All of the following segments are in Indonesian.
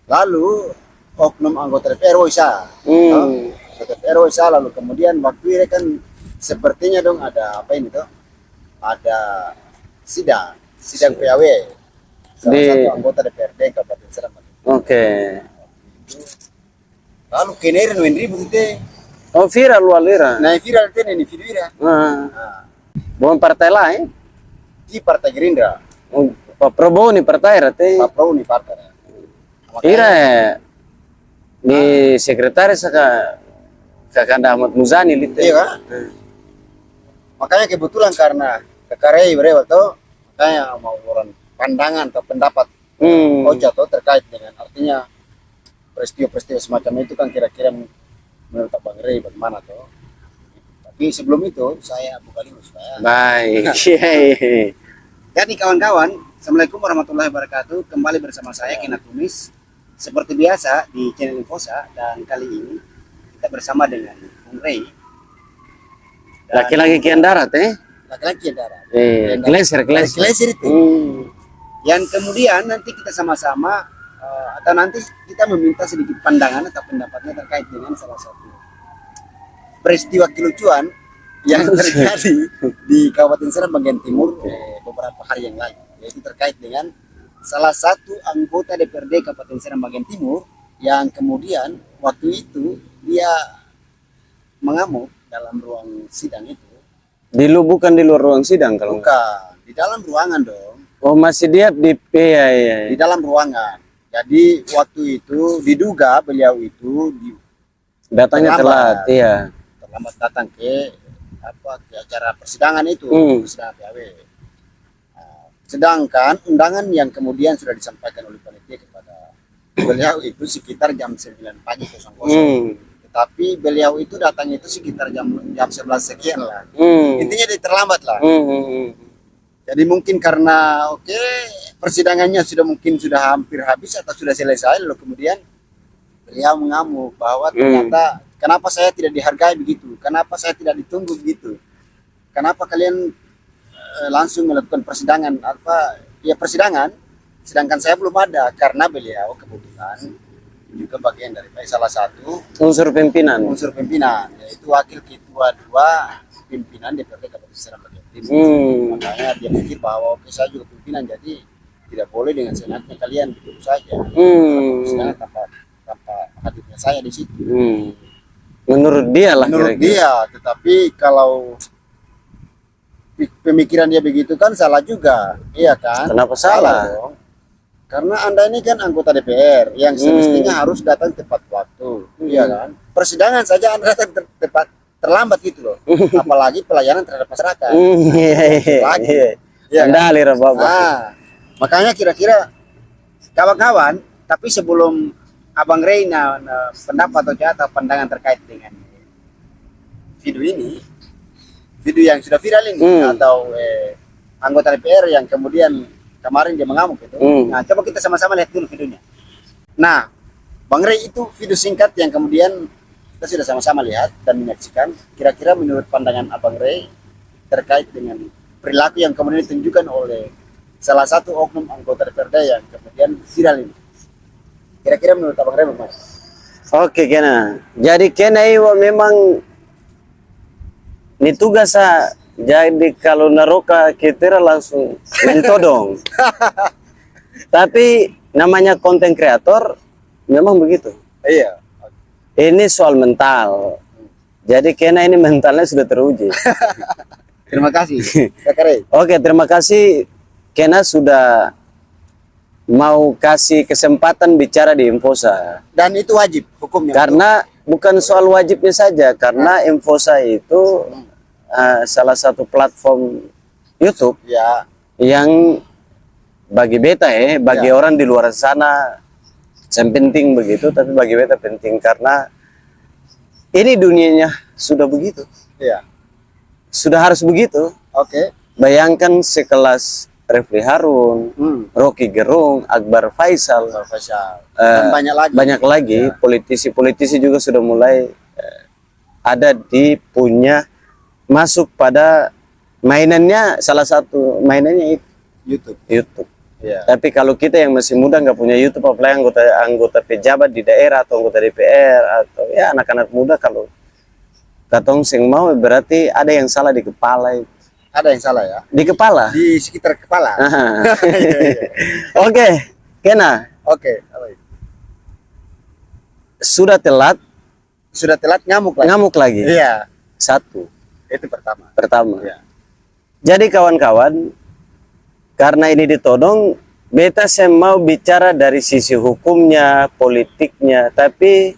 Lalu oknum anggota DPR Woisa, Hmm. anggota DPR Woisa, lalu kemudian waktu ini kan sepertinya dong ada apa ini tuh? Ada sidang PAW salah satu Di anggota DPRD Kabupaten Serang. oke. Lalu kemarin Wendri begitu, Oh, viral luar lira. nah viral itu ini video ya. Ah, Nah, bukan partai lain. di Partai Gerindra, Oh, Pak Prabowo nih partai rate. Pak Prabowo nih partai. Ira Makanya, di sekretaris Kakanda Ahmad Muzani gitu. iya kan? Makanya kebetulan karena kekarei berewat tuh, makanya mau orang pandangan atau pendapat Hmm. Ocha tuh terkait dengan artinya peristiwa-peristiwa semacam itu kan kira-kira menurut Bang Rey bagaimana tuh. Tapi sebelum itu saya buka dulu supaya. Baik. Iya. Jadi kawan-kawan, Assalamualaikum warahmatullahi wabarakatuh. Kembali bersama saya Kina Tumis. Seperti biasa di channel Infosa, dan kali ini kita bersama dengan Bung Rey. Dan Laki-laki kian darat laki-laki yang darah. Kleser. Kleser itu. Yang kemudian nanti kita sama-sama atau nanti kita meminta sedikit pandangan atau pendapatnya terkait dengan salah satu peristiwa kelucuan yang terjadi di Kabupaten Serang bagian timur beberapa hari yang lalu, yaitu terkait dengan salah satu anggota DPRD Kabupaten Serang bagian timur yang kemudian waktu itu dia mengamuk dalam ruang sidang itu. Bukan di luar ruang sidang kalau enggak. Bukan, di dalam ruangan dong. Oh, masih dia di ya. Di dalam ruangan. Jadi waktu itu diduga beliau itu Datangnya telat, iya. terlambat datang ke acara persidangan itu, persidangan PAW. Nah, sedangkan undangan yang kemudian sudah disampaikan oleh panitia kepada beliau itu sekitar jam 9 pagi 00. Tetapi beliau itu datang itu sekitar jam 11 sekian lah. Intinya dia terlambat lah. Jadi mungkin karena persidangannya sudah hampir habis atau sudah selesai, lalu kemudian beliau mengamuk bahwa ternyata kenapa saya tidak dihargai begitu, kenapa saya tidak ditunggu begitu, kenapa kalian langsung melakukan persidangan persidangan, sedangkan saya belum ada, karena beliau kebetulan juga bagian dari salah satu unsur pimpinan, yaitu wakil ketua 2 pimpinan DPRD Kabupaten Serang bagian timur. Makanya dia pikir bahwa saya juga pimpinan, jadi tidak boleh dengan senatnya kalian begitu saja. Sedangkan tanpa hadirnya saya di situ. Menurut dia lah. Menurut dia, tetapi kalau pemikiran dia begitu kan salah juga, iya kan? Kenapa salah? Dong. Karena Anda ini kan anggota DPR yang semestinya harus datang tepat waktu, iya kan? Persidangan saja Anda datang tepat terlambat gitu loh, apalagi pelayanan terhadap masyarakat. Iya. Nah, makanya kira-kira kawan-kawan, tapi sebelum Abang Rey pendapat atau pandangan terkait dengan video ini, video yang sudah viral ini atau anggota DPR yang kemudian kemarin dia mengamuk itu. Nah, coba kita sama-sama lihat dulu videonya. Nah, Bang Rey, itu video singkat yang kemudian kita sudah sama-sama lihat dan menyaksikan. Kira-kira menurut pandangan Abang Rey terkait dengan perilaku yang kemudian ditunjukkan oleh salah satu oknum anggota DPRD yang kemudian viral ini. Kira-kira menurut Abang Rey bagaimana? Oke, Kena. Jadi Kena iwa memang ini tugas jadi kalau naroka kita langsung mentodong. Tapi namanya konten kreator memang begitu. Iya. Ini soal mental. Jadi Kena ini mentalnya sudah teruji. Terima kasih. Oke, terima kasih Kena sudah mau kasih kesempatan bicara di Infosa. Dan itu wajib hukumnya. Karena bukan soal wajibnya saja, karena Infosa itu salah satu platform YouTube yang bagi beta bagi orang di luar sana penting begitu, tapi bagi beta penting karena ini dunianya sudah begitu. Iya. Sudah harus begitu. Bayangkan sekelas Refli Harun, Rocky Gerung, Akbar Faisal, dan banyak lagi. Politisi-politisi juga sudah mulai ada di punya masuk pada mainannya, salah satu mainannya itu YouTube. Iya. Tapi kalau kita yang masih muda nggak punya YouTube, apalagi anggota pejabat di daerah atau anggota DPR atau ya anak-anak muda, kalau katong sing mau berarti ada yang salah di kepala itu. Ada yang salah ya? Di kepala. Di sekitar kepala. Iya, iya. Oke, Kena. Oke. Apa itu? Sudah telat Ngamuk lagi. ngamuk lagi. Iya. Satu. Itu pertama. Pertama. Iya. Jadi kawan-kawan, karena ini ditodong, beta saya mau bicara dari sisi hukumnya, politiknya, tapi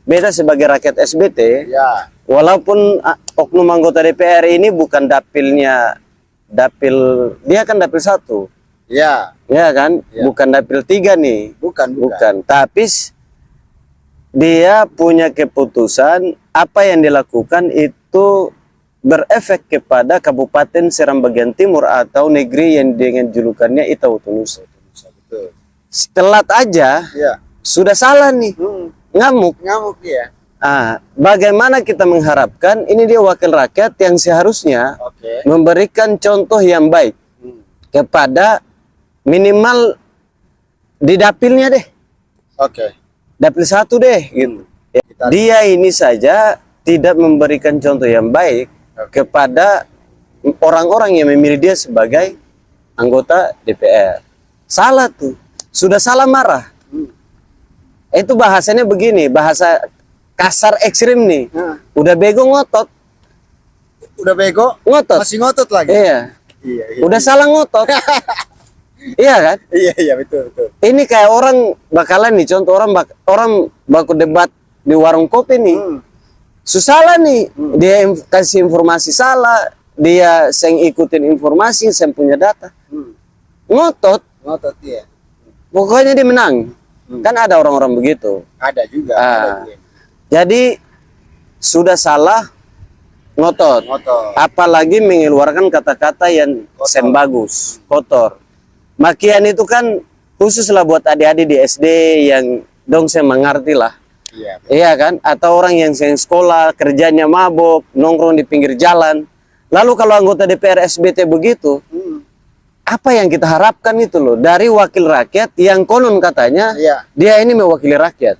beta sebagai rakyat SBT, Ya. walaupun oknum anggota DPR ini bukan dapilnya, dia kan dapil 1, Ya. ya kan, Ya. bukan dapil 3 nih, Bukan. tapi dia punya keputusan apa yang dilakukan itu berefek kepada Kabupaten Seram Bagian Timur atau negeri yang dengan julukannya Itautun-Nusa. Betul. Telat aja, Iya. sudah salah nih, ngamuk. Ngamuk ya. Bagaimana kita mengharapkan ini dia wakil rakyat yang seharusnya Oke. memberikan contoh yang baik kepada minimal di dapilnya deh, Oke. dapil 1 deh, gitu. Dia ini saja tidak memberikan contoh yang baik kepada orang-orang yang memilih dia sebagai anggota DPR. Salah tuh, sudah salah marah. Itu bahasanya begini, bahasa kasar ekstrim nih. Udah bego ngotot. Udah bego, Ngotot. masih ngotot lagi. Iya. Iya. Udah salah ngotot. Iya kan? Iya, betul. Ini kayak orang bakalan nih, contoh orang baku debat di warung kopi nih. Susah lah nih, dia kasih informasi salah, dia seng ikutin informasi, seng punya data. Ngotot, Iya. pokoknya dia menang. Kan ada orang-orang begitu. Ada juga. Jadi sudah salah, ngotot. Apalagi mengeluarkan kata-kata yang sen bagus, kotor. Makian itu kan khususlah buat adik-adik di SD yang dong saya mengerti lah. Iya kan? Atau orang yang sekolah, kerjanya mabok, nongkrong di pinggir jalan. Lalu kalau anggota DPR SBT begitu, apa yang kita harapkan itu loh dari wakil rakyat yang konon katanya dia ini mewakili rakyat.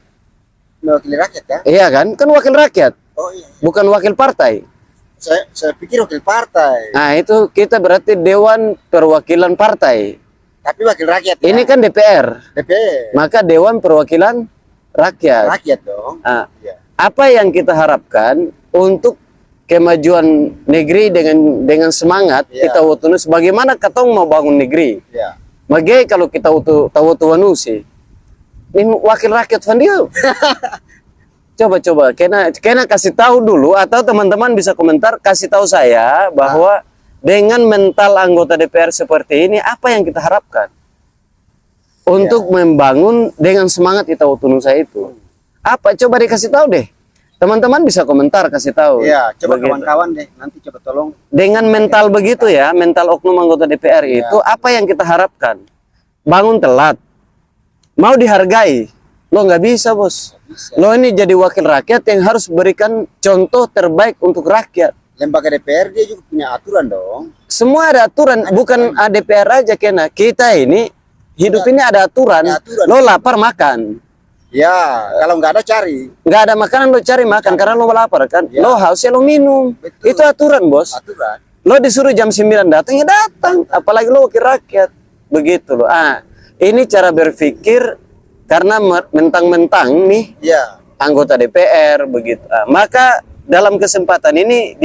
Mewakili rakyat ya? Iya kan? Kan wakil rakyat. Oh iya. Bukan wakil partai. Saya pikir wakil partai. Nah, itu kita berarti Dewan Perwakilan Partai. Tapi wakil rakyat ya? Ini kan DPR. DPR. Maka Dewan Perwakilan Rakyat. Rakyat dong. Iya. Apa yang kita harapkan untuk kemajuan negeri dengan semangat kita utunus, bagaimana katong mau bangun negeri? Iya. Bagai kalau kita tahu tuanusi, ini wakil rakyat Fandio. Coba, kena kasih tahu dulu, atau teman-teman bisa komentar kasih tahu saya bahwa dengan mental anggota DPR seperti ini apa yang kita harapkan untuk membangun dengan semangat Itautun-Nusa itu. Apa? Coba dikasih tahu deh. Teman-teman bisa komentar kasih tahu. Iya, coba kawan-kawan deh, nanti coba tolong. Dengan mental begitu ya, mental oknum anggota DPR itu apa yang kita harapkan? Bangun telat, mau dihargai. Lo nggak bisa, bos. Lo ini jadi wakil rakyat yang harus berikan contoh terbaik untuk rakyat. Lembaga DPR dia juga punya aturan dong. Semua ada aturan, bukan DPR aja Kena. Kita ini hidup ini ada aturan. Lo lapar makan. Ya, kalau nggak ada cari. Nggak ada makanan lo cari makan karena lo lapar kan. Lo haus ya lo minum. Betul. Itu aturan, bos. Aturan. Lo disuruh jam 9 datang ya datang. Apalagi lo wakil rakyat. Begitu lo. Ini cara berpikir karena mentang-mentang nih anggota DPR begitu. Maka dalam kesempatan ini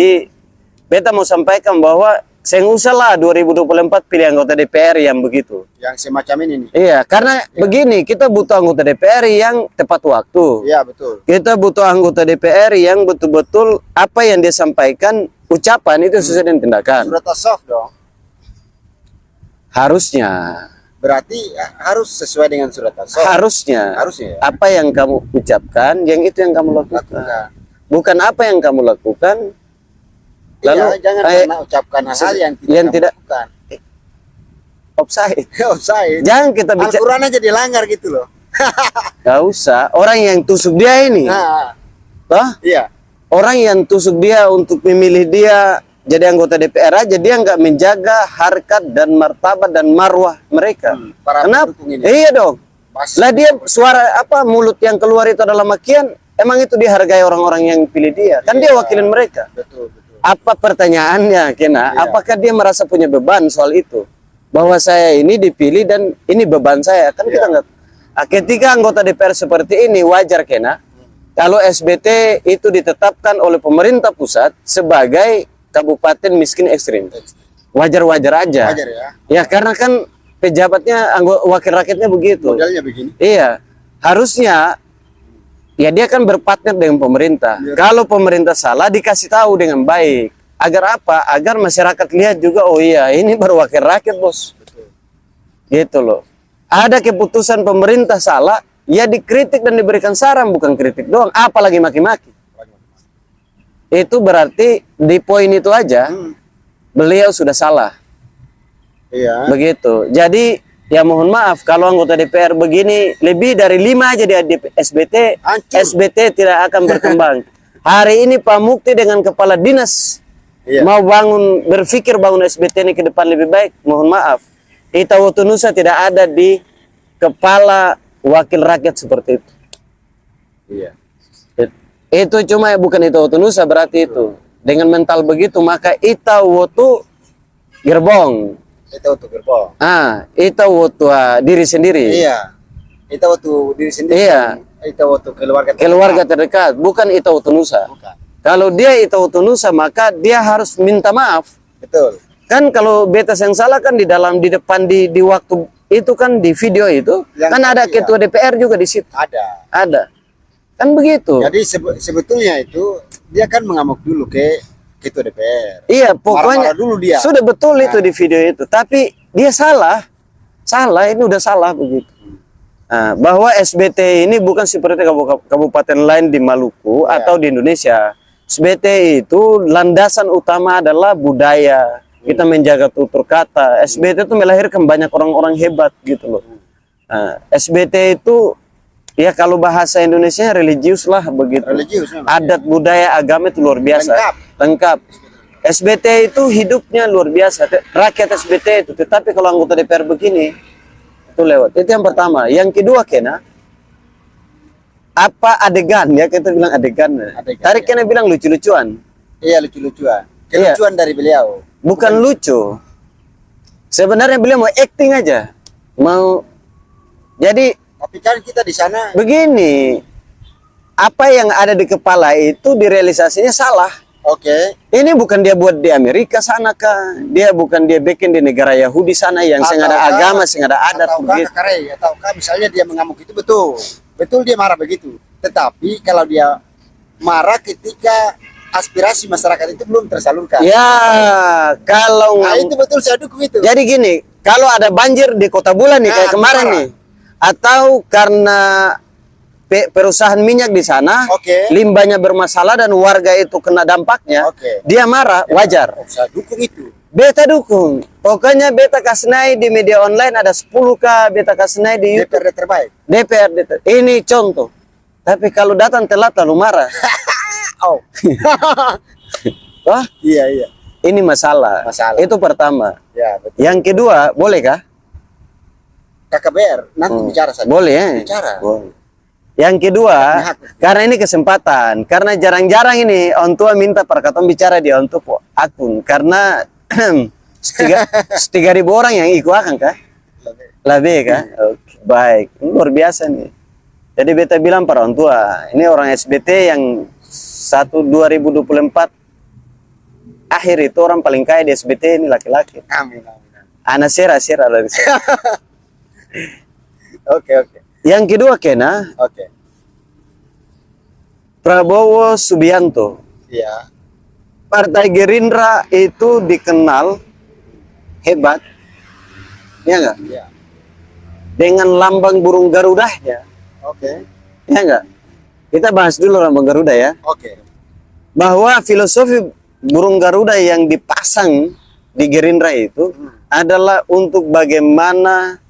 beta mau sampaikan bahwa saya usah lah 2024 pilih anggota DPR yang begitu. Yang semacam ini nih. Iya, karena begini, kita butuh anggota DPR yang tepat waktu. Iya, betul. Kita butuh anggota DPR yang betul-betul apa yang dia sampaikan, ucapan itu sesuai dengan tindakan. Surat as-soft dong. Harusnya. Berarti harus sesuai dengan surat as-soft. Harusnya. Harusnya ya? Apa yang kamu ucapkan, yang itu yang kamu lakukan. Bukan apa yang kamu lakukan. Lalu jangan pernah ucapkan hal yang tidak lakukan. Offside. Offside. Jangan kita bicara. Al-Quran aja dilanggar gitu loh. Gak usah. Orang yang tusuk dia ini. Nah, Toh? iya. Orang yang tusuk dia untuk memilih dia jadi anggota DPR aja dia nggak menjaga harkat dan martabat dan marwah mereka. Para Kenapa? pendukung ini. Iya dong. Basis Lah dia suara apa mulut yang keluar itu adalah makian. Emang itu dihargai orang-orang yang pilih dia? Kan dia wakilin mereka. Betul, betul. Apa pertanyaannya, Kena? Iya. Apakah dia merasa punya beban soal itu? Bahwa saya ini dipilih dan ini beban saya. Kan kita nggak. Nah, ketika anggota DPR seperti ini wajar, Kena. Kalau SBT itu ditetapkan oleh pemerintah pusat sebagai kabupaten miskin ekstrim. Wajar-wajar aja. Wajar ya. Ya karena kan pejabatnya wakil rakyatnya begitu. Modalnya begini. Iya, harusnya ya dia kan berpartner dengan pemerintah. Iya. Kalau pemerintah salah dikasih tahu dengan baik. Agar apa? Agar masyarakat lihat juga, oh iya ini baru wakil rakyat bos. Betul. Gitu loh. Ada keputusan pemerintah salah, ya dikritik dan diberikan saran, bukan kritik doang. Apalagi maki-maki. Itu berarti di poin itu aja beliau sudah salah. Iya. Begitu. Jadi ya mohon maaf kalau anggota DPR begini lebih dari 5 aja di SBT, Hancur. SBT tidak akan berkembang. Hari ini Pak Mukti dengan kepala dinas Iya. mau berpikir bangun SBT ini ke depan lebih baik. Mohon maaf, Ita Wotunusa tidak ada di kepala wakil rakyat seperti itu. Iya. Itu cuma bukan Ita Wotunusa berarti itu. Dengan mental begitu maka Ita Wotu gerbong. Itu untuk gerbong. Itu waktu diri sendiri. Iya. Itu waktu diri sendiri. Iya. Itu waktu Keluarga terdekat, bukan itu waktu Nusa. Bukan. Kalau dia itu waktu Nusa, maka dia harus minta maaf. Betul. Kan kalau betas yang salah kan di depan di waktu itu kan di video itu Yang kan ada iya. ketua DPR juga di situ. Ada. Kan begitu. Jadi sebetulnya itu dia kan mengamuk dulu ke ketua DPR. Iya, pokoknya Marah-marah dulu dia. sudah betul itu di video itu, tapi dia salah. Salah, ini udah salah begitu. Nah, bahwa SBT ini bukan seperti kabupaten lain di Maluku atau di Indonesia. SBT itu landasan utama adalah budaya. Kita menjaga tutur kata. SBT itu melahirkan banyak orang-orang hebat gitu loh. Nah, SBT itu ya kalau bahasa Indonesia religius lah begitu. Religius memang. Adat budaya agama itu luar biasa. Lengkap. SBT itu hidupnya luar biasa. Rakyat SBT itu. Tetapi kalau anggota DPR begini itu lewat. Itu yang pertama. Yang kedua Kena, apa adegan ya kita bilang adegan. Tadi Kena bilang lucu-lucuan. Iya, lucu-lucuan. Kelucuan dari beliau. Bukan lucu. Sebenarnya beliau mau acting aja. Mau jadi Tapi kan kita di sana begini. Apa yang ada di kepala itu direalisasinya salah. oke. Ini bukan dia buat di Amerika sana kah? Dia bukan dia bikin di negara Yahudi sana yang sing ada agama, sing ada adat begitu. Ataukah misalnya dia mengamuk itu betul. Betul dia marah begitu. Tetapi kalau dia marah ketika aspirasi masyarakat itu belum tersalurkan. Ya, kalau Nah, itu betul saya dukung itu. jadi gini, kalau ada banjir di Kota Bulan nih kayak kemarin marah. nih, atau karena perusahaan minyak di sana, limbahnya bermasalah dan warga itu kena dampaknya, dia marah, wajar. Saya dukung itu. Beta dukung. Pokoknya beta kasnai di media online ada 10K, beta kasnai di YouTube. DPRD terbaik. DPR. Ini contoh. Tapi kalau datang telat lalu marah. Oh. Wah, Iya. ini masalah. Itu pertama. Ya, betul. Yang kedua, boleh kah? KKBR nanti bicara saja. Boleh ya? Bicara. Boleh. Yang kedua, karena ini kesempatan, karena jarang-jarang ini orang tua minta perkataan bicara di untuk akun, karena 3.000 orang yang ikut akan kah? Lebih kah? Oke, baik, luar biasa nih. Jadi beta bilang para orang tua, ini orang SBT yang 2024 akhir itu orang paling kaya di SBT ini laki-laki. Amin. Anak sera dari saya. Oke. Yang kedua Kena, Oke. Prabowo Subianto. Iya. Partai Gerindra itu dikenal hebat, ya enggak? Iya. Dengan lambang burung Garudanya, Oke. ya enggak? Kita bahas dulu lambang Garuda ya. Oke. Bahwa filosofi burung Garuda yang dipasang di Gerindra itu adalah untuk bagaimana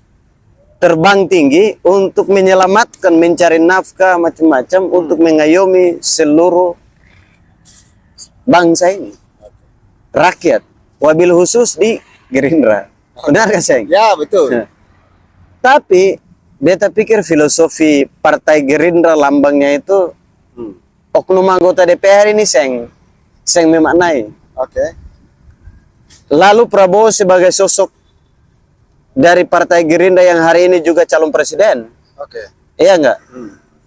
terbang tinggi, untuk menyelamatkan, mencari nafkah macam-macam, untuk mengayomi seluruh bangsa ini. rakyat, wabil khusus di Gerindra. Benar gak Seng? Ya, betul. Tapi beta pikir filosofi Partai Gerindra lambangnya itu oknum anggota DPR ini Seng memaknai. Oke. Lalu Prabowo sebagai sosok dari Partai Gerindra yang hari ini juga calon presiden. Oke. Iya enggak?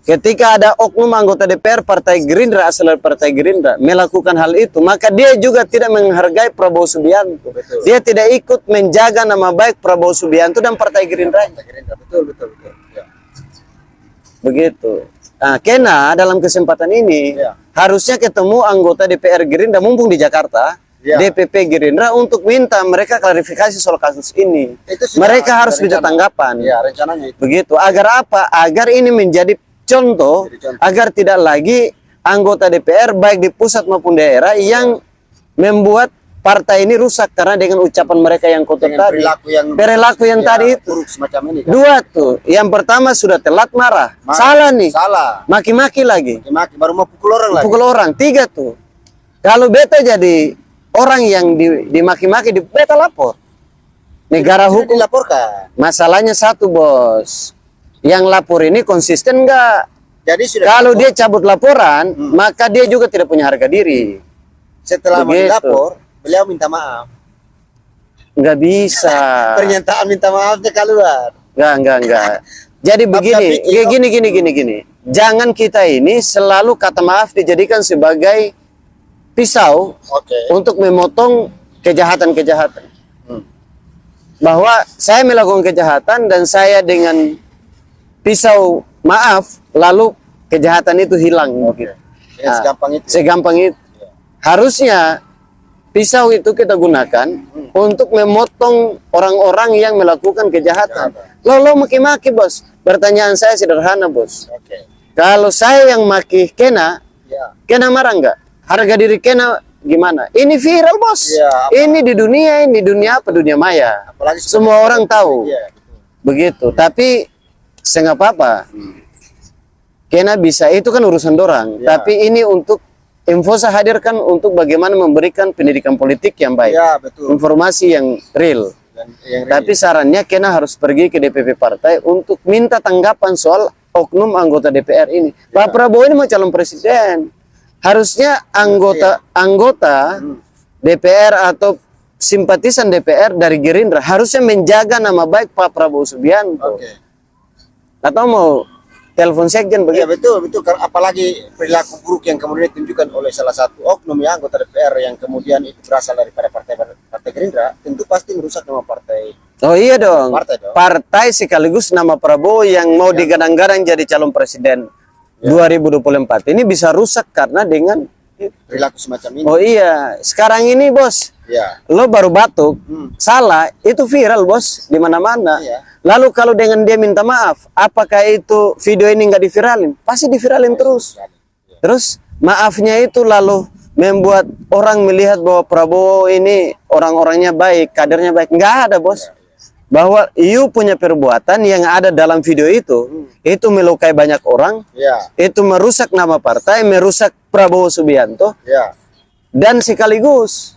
Ketika ada oknum anggota DPR Partai Gerindra asal dari Partai Gerindra melakukan hal itu, maka dia juga tidak menghargai Prabowo Subianto. Betul. Dia tidak ikut menjaga nama baik Prabowo Subianto dan Partai Gerindra. Betul. Ya. Begitu. Nah, Kena dalam kesempatan ini Ya. harusnya ketemu anggota DPR Gerindra mumpung di Jakarta, Ya. DPP Gerindra untuk minta mereka klarifikasi soal kasus ini. Itu sudah Mereka ada harus minta rencana. tanggapan. Ya, rencananya itu. Begitu. Agar apa? Agar ini menjadi contoh, Jadi contoh. agar tidak lagi anggota DPR baik di pusat maupun daerah yang membuat partai ini rusak karena dengan ucapan mereka yang kotor Dengan tadi. perilaku yang yang tadi itu. buruk semacam ini kan. Dua tuh. Yang pertama sudah telat marah. Salah nih. Salah. Maki-maki lagi. Maki baru mau pukul orang lagi. Pukul orang. Tiga tuh. Kalau beta jadi orang yang dimaki-maki, beta lapor. Negara Sudah hukum. dilaporkan. Masalahnya satu bos. Yang lapor ini konsisten enggak? Jadi sudah Kalau dilapor. dia cabut laporan, maka dia juga tidak punya harga diri. Setelah mau Begitu. dilapor, beliau minta maaf. Nggak bisa. Pernyataan minta maafnya keluar. Enggak. Jadi begini, gini. Jangan kita ini selalu kata maaf dijadikan sebagai pisau Oke. untuk memotong kejahatan-kejahatan. Bahwa saya melakukan kejahatan dan saya dengan pisau maaf, lalu kejahatan itu hilang. Begitu. Ya, segampang itu. Segampang itu. Harusnya pisau itu kita gunakan untuk memotong orang-orang yang melakukan kejahatan. Lo maki-maki bos. Pertanyaan saya sederhana bos. Oke. Kalau saya yang maki Kena, Ya. Kena marah nggak? Harga diri Kena gimana? Ini viral bos. Ya, Ini di dunia apa? Dunia maya. Apalagi Semua orang tahu. Iya, betul. Begitu. Tapi saya nggak apa-apa. Kena bisa, itu kan urusan dorang. Ya. Tapi ini untuk info saya hadirkan untuk bagaimana memberikan pendidikan politik yang baik. Ya, betul. Informasi yang real. Yang Tapi sarannya Kena harus pergi ke DPP partai untuk minta tanggapan soal oknum anggota DPR ini. Pak Prabowo ini mau calon presiden. Harusnya anggota DPR atau simpatisan DPR dari Gerindra harusnya menjaga nama baik Pak Prabowo Subianto. Oke. Atau mau telepon sekjen Ya begitu. betul. Apalagi perilaku buruk yang kemudian ditunjukkan oleh salah satu oknum ya anggota DPR yang kemudian itu berasal daripada partai Gerindra, tentu pasti merusak nama partai. Oh iya dong. Partai dong. Partai sekaligus nama Prabowo yang mau digadang-gadang jadi calon presiden 2024 ini bisa rusak karena dengan Perilaku semacam ini. oh iya, sekarang ini bos, Ya. lo baru batuk, salah, itu viral bos di mana-mana. Iya. Lalu kalau dengan dia minta maaf, apakah itu video ini nggak diviralin? Pasti diviralin terus. Terus maafnya itu lalu membuat orang melihat bahwa Prabowo ini orang-orangnya baik, kadernya baik. Nggak ada bos. Bahwa you punya perbuatan yang ada dalam video itu melukai banyak orang, Ya. itu merusak nama partai, merusak Prabowo Subianto, Ya. dan sekaligus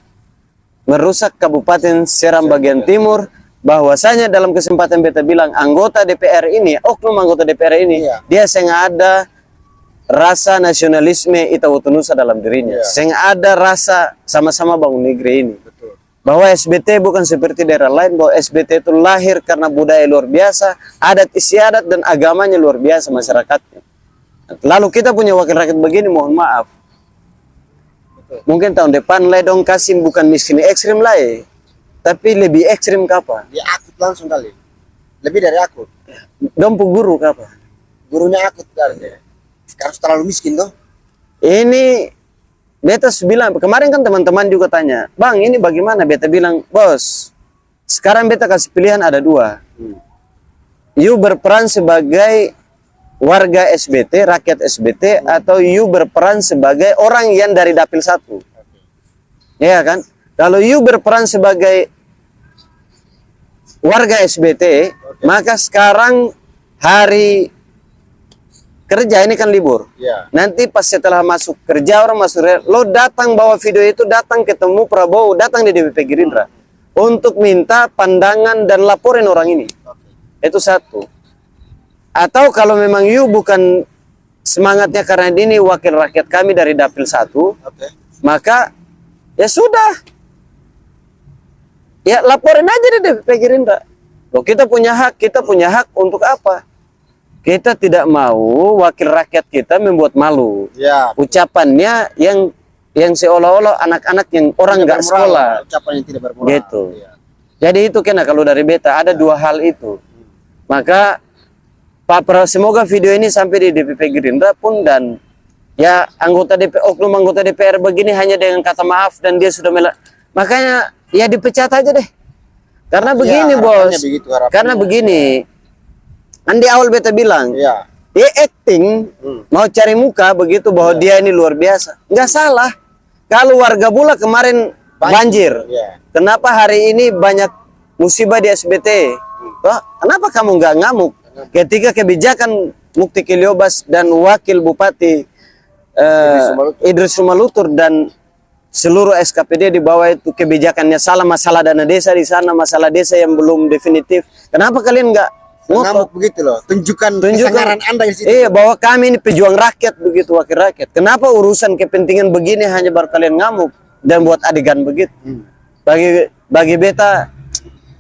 merusak Kabupaten Seram bagian timur. Bahwasanya dalam kesempatan beta bilang anggota DPR ini, oknum anggota DPR ini, Iya. dia sengaja ada rasa nasionalisme Itawotunusa dalam dirinya, Iya. sengaja ada rasa sama-sama bangun negeri ini. Betul. Bahwa SBT bukan seperti daerah lain, bahwa SBT itu lahir karena budaya luar biasa, adat istiadat dan agamanya luar biasa masyarakatnya. Lalu kita punya wakil rakyat begini, mohon maaf. Mungkin tahun depan lah dong kasih bukan miskin ekstrim lah tapi lebih ekstrim kapa? Dia akut langsung kali. Lebih dari akut. Dompu guru kapa? Gurunya akut kali. Sekarang terlalu miskin tuh. Ini beta bilang, kemarin kan teman-teman juga tanya, bang ini bagaimana? Beta bilang, bos, sekarang beta kasih pilihan ada dua. You berperan sebagai warga SBT, rakyat SBT, atau you berperan sebagai orang yang dari dapil 1. Ya kan? Kalau you berperan sebagai warga SBT, maka sekarang hari kerja, ini kan libur. Ya. Nanti pas setelah masuk kerja, orang masuk, lo datang bawa video itu, datang ketemu Prabowo, datang di DPP Gerindra untuk minta pandangan dan laporin orang ini. Itu satu. Atau kalau memang you bukan semangatnya karena ini wakil rakyat kami dari Dapil 1, maka ya sudah. Ya laporin aja di DPP Gerindra. Loh, kita punya hak untuk apa? Kita tidak mau wakil rakyat kita membuat malu. Ya. Ucapannya yang seolah-olah anak-anak yang orang nggak sekolah. Ucapan yang tidak bermoral. Gitu. Ya. Jadi itu kena kalau dari beta ada dua hal itu. Maka semoga video ini sampai di DPP Gerindra pun, dan ya oknum anggota DPR begini hanya dengan kata maaf dan dia sudah makanya ya dipecat aja deh. Karena begini bos, begitu, karena begini, kan di awal beta bilang, dia acting, mau cari muka begitu bahwa dia ini luar biasa. Nggak salah. Kalau warga Bula kemarin banjir, kenapa hari ini banyak musibah di SBT? Toh, kenapa kamu nggak ngamuk? Ketika kebijakan Mukti Kiliobas dan Wakil Bupati Idris Sumalutur dan seluruh SKPD di bawah itu kebijakannya salah, masalah dana desa di sana, masalah desa yang belum definitif. Kenapa kalian nggak ngamuk begitu loh? Tunjukkan kesangaran Anda di situ. Iya, bahwa kami ini pejuang rakyat begitu, wakil rakyat. Kenapa urusan kepentingan begini hanya baru kalian ngamuk dan buat adegan begitu? Bagi beta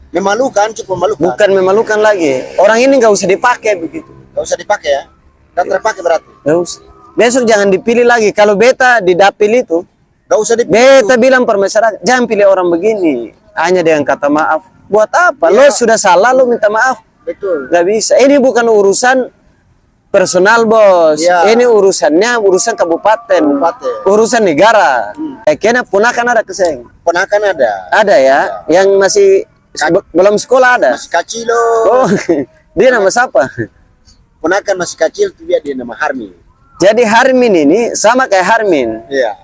memalukan, cukup memalukan. Bukan memalukan lagi. Orang ini nggak usah dipakai begitu. Nggak usah dipakai ya? Nggak terpakai berarti? Nggak usah. Besok jangan dipilih lagi. Kalau beta di dapil itu, nggak usah dipilih. Beta bilang permasyarakat, jangan pilih orang begini. Hanya dengan kata maaf. Buat apa? Lo sudah salah, lo minta maaf. Betul. Nggak bisa. Ini bukan urusan personal bos. Ini urusan kabupaten. Urusan negara. Kayaknya ponakan ada keseng. Ponakan ada. Ada ya. Yang masih belum sekolah ada. Masih kecil loh. Oh, dia nama siapa? Ponakan masih kecil tuh dia nama Harmin. Jadi Harmin ini sama kayak Harmin. Iya.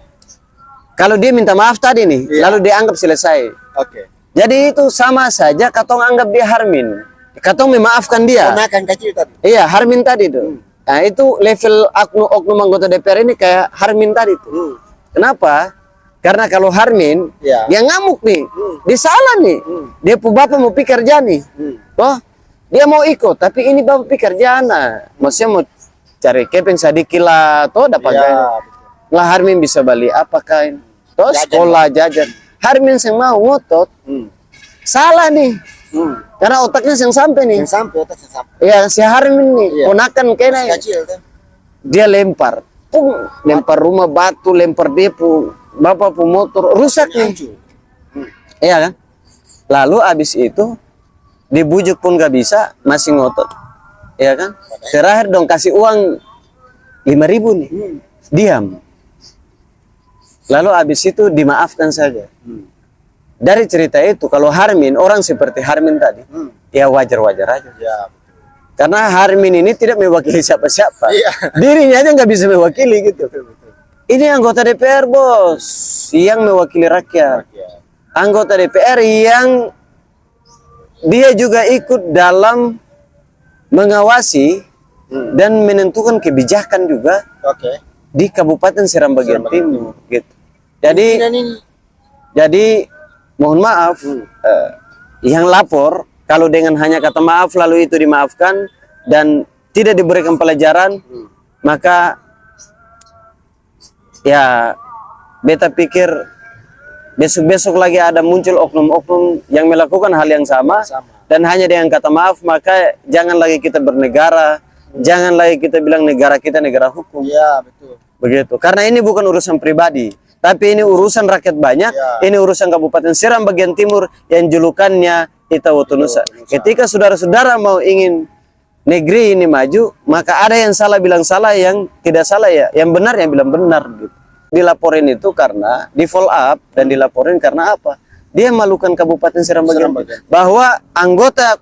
Kalau dia minta maaf tadi nih, lalu dia anggap selesai. Oke. Jadi itu sama saja katong anggap dia Harmin. Katong memaafkan dia. Ponakan kecil tadi. Iya, Harmin tadi tuh. Nah, itu level oknum anggota DPR ini kayak Harmin tadi tuh. Kenapa? Karena kalau Harmin, dia ngamuk nih. Dia salah nih. Dia bapak mau pikir kerja nih. Oh, dia mau ikut, tapi ini bapak pikir kerja anak. Maksudnya mau cari keping sedikit lah, toh dapat lah Harmin bisa beli apa kain. Toh sekolah jajan. Harmin yang mau ngotot. Salah nih. Karena otaknya yang sampai nih. Yang sampai otak yang sampai. Ya, si Harmin nih, ponakan kena. Kecil kan. Dia lempar. Lempar rumah batu, lempar depo. Bapak pun motor rusak nih. Iya kan? Lalu abis itu dibujuk pun gak bisa, masih ngotot. Iya kan? Terakhir dong kasih uang 5.000 nih. Diam. Lalu abis itu dimaafkan saja. Dari cerita itu kalau Harmin, orang seperti Harmin tadi, ya wajar-wajar aja. Karena Harmin ini tidak mewakili siapa-siapa. Dirinya aja nggak bisa mewakili gitu. Ini anggota DPR bos, yang mewakili rakyat. Anggota DPR yang dia juga ikut dalam mengawasi dan menentukan kebijakan juga di Kabupaten Seram bagian Timur. Gitu. Jadi mohon maaf, yang lapor kalau dengan hanya kata maaf lalu itu dimaafkan dan tidak diberikan pelajaran, maka ya beta pikir besok-besok lagi ada muncul oknum-oknum yang melakukan hal yang sama. Dan hanya dengan kata maaf, maka jangan lagi kita bernegara, jangan lagi kita bilang negara kita negara hukum. Iya, betul. Begitu. Karena ini bukan urusan pribadi, tapi ini urusan rakyat banyak, ini urusan Kabupaten Seram bagian Timur yang julukannya Itawotunusa. Ketika saudara-saudara mau ingin negeri ini maju, maka ada yang salah bilang salah, yang tidak salah ya, yang benar yang bilang benar gitu. Dilaporin itu karena di follow up dan dilaporin karena apa? Dia memalukan Kabupaten Seram bagian Timur. Bahwa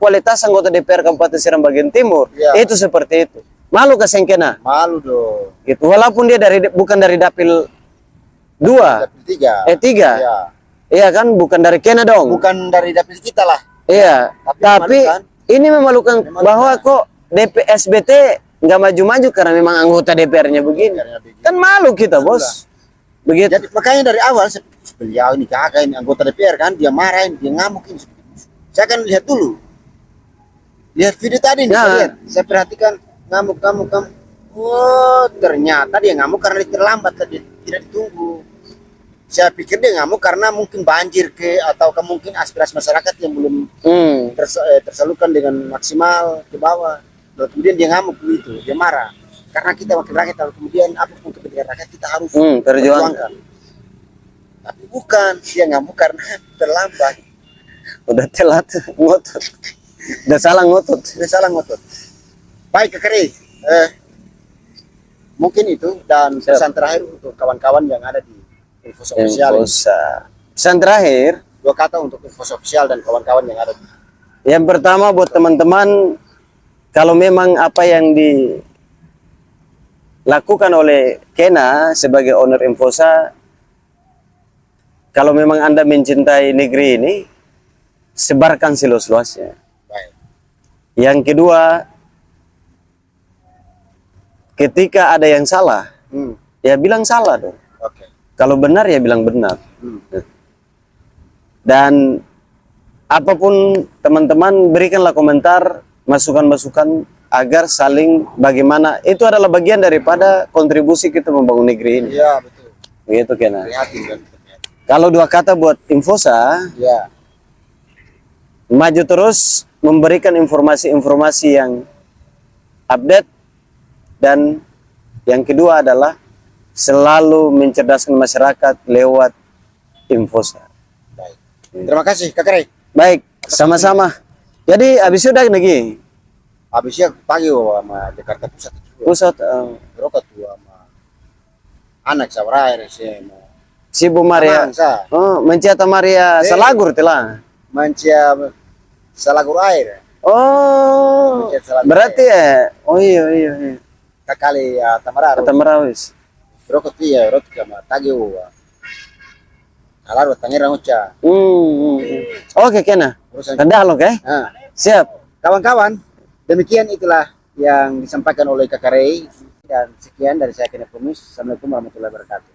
kualitas anggota DPR Kabupaten Seram bagian Timur itu seperti itu. Malu kesengkena? Malu dong. Gitu. Walaupun dia bukan dari Dapil 2, Dapil 3. Iya kan, bukan dari Kena dong. Bukan dari Dapil kita lah. Iya. Tapi ini memalukan bahwa kok SBT nggak maju-maju karena memang anggota DPR-nya begini. Kan malu kita, Bos. Begitu. Jadi makanya dari awal beliau ini kakak ini anggota DPR kan, dia marahin, dia ngamuk ini. Saya akan lihat dulu. Lihat video tadi nih, saya perhatikan ngamuk. Oh, ternyata dia ngamuk karena dia terlambat tadi, tidak ditunggu. Saya pikir dia ngamuk karena mungkin banjir atau mungkin aspirasi masyarakat yang belum tersalurkan dengan maksimal ke bawah. Lalu kemudian dia ngamuk begitu, dia marah. Karena kita wakil rakyat, lalu kemudian apapun kepentingan rakyat kita harus perjuangkan. Tapi bukan, dia ngamuk karena terlambat. Udah telat ngotot. Udah salah ngotot. Baik, Kakak. Mungkin itu, dan pesan terakhir untuk kawan-kawan yang ada di Infos Official. Pesan terakhir, 2 kata untuk Infos Official dan kawan-kawan yang ada di. Yang pertama buat teman-teman, kalau memang apa yang dilakukan oleh Kena sebagai owner Infosa, kalau memang Anda mencintai negeri ini, sebarkan seluas-luasnya. Yang kedua, ketika ada yang salah, ya bilang salah dong. Kalau benar ya bilang benar. Dan apapun teman-teman, berikanlah komentar, masukan-masukan agar saling bagaimana. Itu adalah bagian daripada kontribusi kita membangun negeri ini. Iya, betul. Begitu Kena. Kalau 2 kata buat Infosa, ya, maju terus, memberikan informasi-informasi yang update, dan yang kedua adalah selalu mencerdaskan masyarakat lewat Infosa. Baik. Terima kasih, Kakak Ray. Baik, sama-sama. Jadi habis udah lagi. Habisnya pagi sama Jakarta Pusat. Rokat tuh sama anak Saurair si Bu Maria. Oh, Menciata Maria Salagur telah. Mencia Salagur air. Oh, berarti ya. Oh iya. Kakali Tamararo. Tamarawis. Rokot iya, rokot sama tagiu. Kalau tangira uca. Oke, Kena. Kendal oke. Siap. Kawan-kawan, demikian itulah yang disampaikan oleh Kakak Ray, dan sekian dari saya Kena Promis. Assalamualaikum warahmatullahi wabarakatuh.